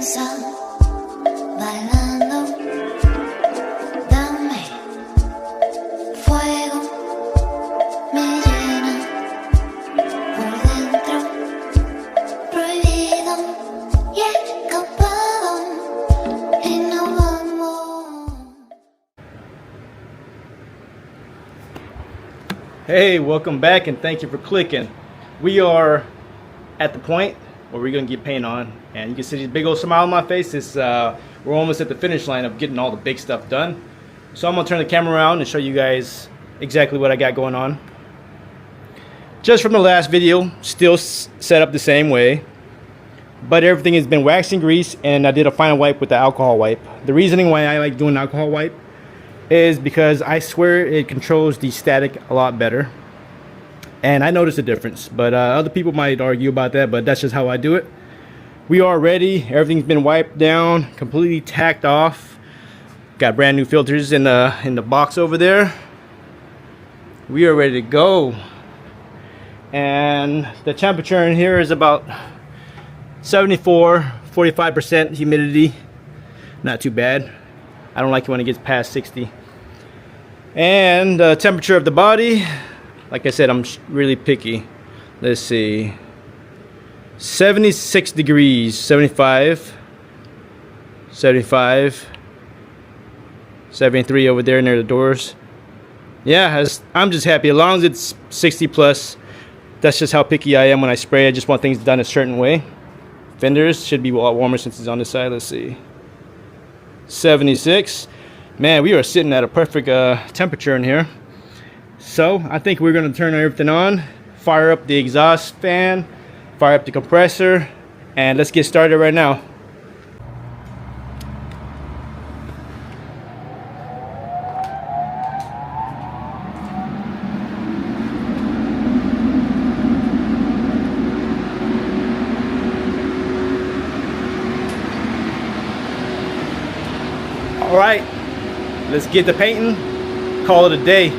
piensa bailando, dame fuego, me llena por dentro, prohibido y escapado y no vamos. Hey, welcome back and thank you for clicking. We are at the point where we're gonna get paint on, and you can see this big old smile on my face. We're almost at the finish line of getting all the big stuff done. So I'm gonna turn the camera around and show you guys exactly what I got going on. Just from the last video, still set up the same way, but everything has been waxed and greased, and I did a final wipe with the alcohol wipe. The reasoning why I like doing alcohol wipe is because I swear it controls the static a lot better. And I noticed a difference, but other people might argue about that, but that's just how I do it. We are ready. Everything's been wiped down, completely tacked off. Got brand new filters in the box over there. We are ready to go. And the temperature in here is about 74, 45% humidity. Not too bad. I don't like it when it gets past 60. And the temperature of the body, like I said, I'm really picky. Let's see. 76 degrees, 75, 75, 73 over there near the doors. Yeah, I'm just happy. As long as it's 60 plus, that's just how picky I am when I spray. I just want things done a certain way. Fenders should be a lot warmer since it's on this side. Let's see. 76. Man, we are sitting at a perfect temperature in here. So I think we're going to turn everything on, fire up the exhaust fan, fire up the compressor, and let's get started right now. All right, let's get the painting, call it a day.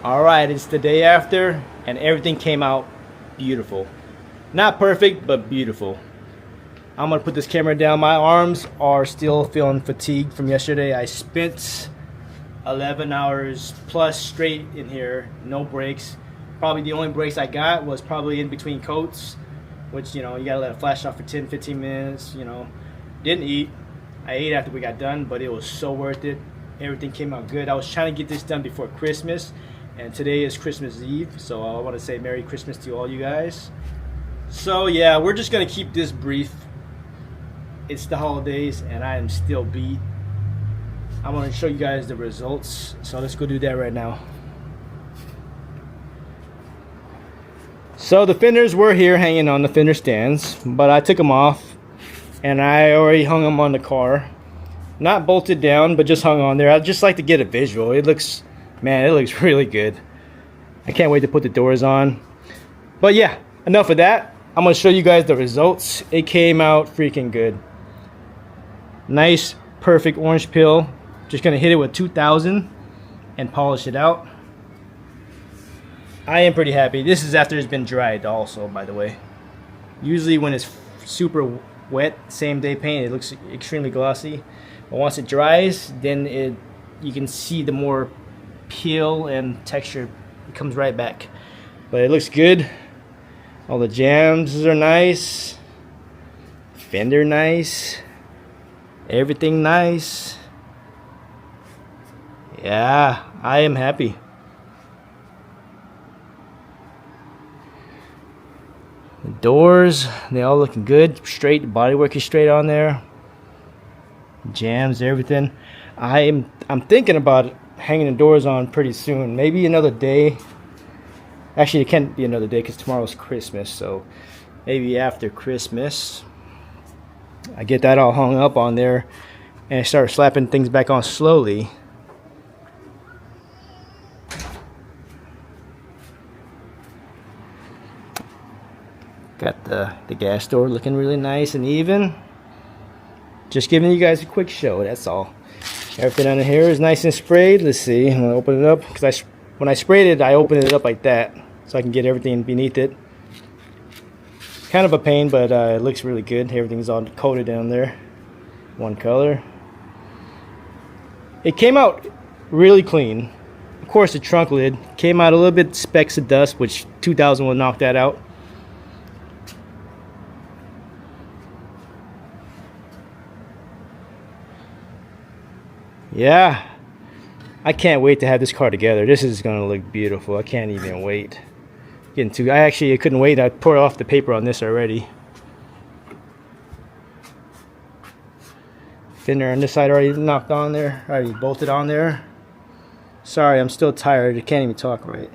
Alright, it's the day after and everything came out beautiful. Not perfect, but beautiful. I'm gonna put this camera down. My arms are still feeling fatigued from yesterday. I spent 11 hours plus straight in here, no breaks. Probably the only breaks I got was probably in between coats, which, you know, you gotta let it flash off for 10-15 minutes. You know, didn't eat. I ate after we got done, but it was so worth it. Everything came out good. I was trying to get this done before Christmas, and today is Christmas Eve, so I want to say Merry Christmas to all you guys. So yeah, we're just gonna keep this brief. It's the holidays and I am still beat. I want to show you guys the results, so let's go do that right now. So the fenders were here hanging on the fender stands, but I took them off and I already hung them on the car. Not bolted down, but just hung on there. I'd just like to get a visual. It looks, man, it looks really good. I can't wait to put the doors on. But yeah, enough of that. I'm going to show you guys the results. It came out freaking good. Nice, perfect orange peel. Just going to hit it with 2000 and polish it out. I am pretty happy. This is after it's been dried also, by the way. Usually when it's super wet, same day paint, it looks extremely glossy. But once it dries, then you can see the more peel and texture. It comes right back. But it looks good. All the jams are nice. Fender nice. Everything nice. Yeah, I am happy. The doors, they all looking good. Straight, the bodywork is straight on there. Jams, everything. I'm thinking about hanging the doors on pretty soon. Maybe another day. Actually, it can't be another day because tomorrow's Christmas. So maybe after Christmas, I get that all hung up on there and I start slapping things back on slowly. Got the gas door looking really nice and even. Just giving you guys a quick show, that's all. Everything under here is nice and sprayed. Let's see, I'm gonna open it up because when I sprayed it, I opened it up like that so I can get everything beneath it. Kind of a pain, but it looks really good. Everything's all coated down there, one color. It came out really clean. Of course, the trunk lid came out a little bit specks of dust, which 2000 will knock that out. Yeah, I can't wait to have this car together. This is gonna look beautiful. I can't even wait. I couldn't wait. I poured off the paper on this already. Fender on this side already knocked on there. Already bolted on there. Sorry, I'm still tired. I can't even talk right.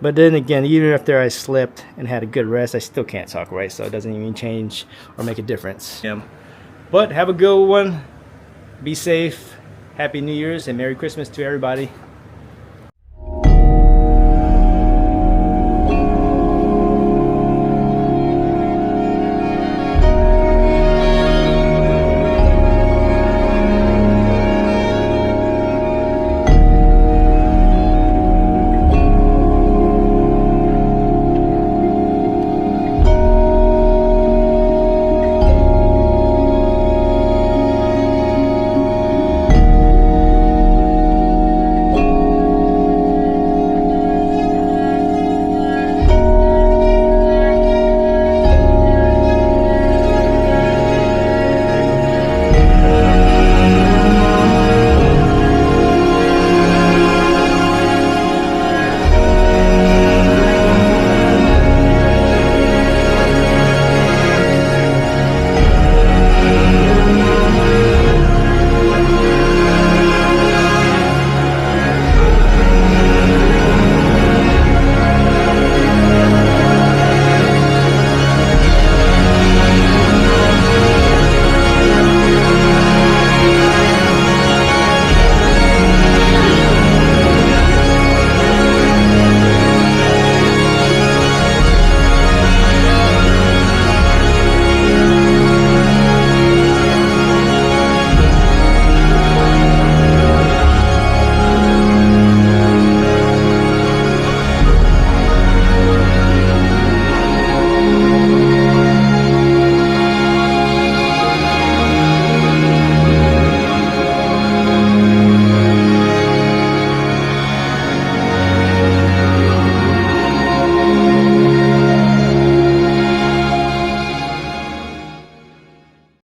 But then again, even after I slept and had a good rest, I still can't talk right. So it doesn't even change or make a difference. But have a good one. Be safe. Happy New Year's and Merry Christmas to everybody.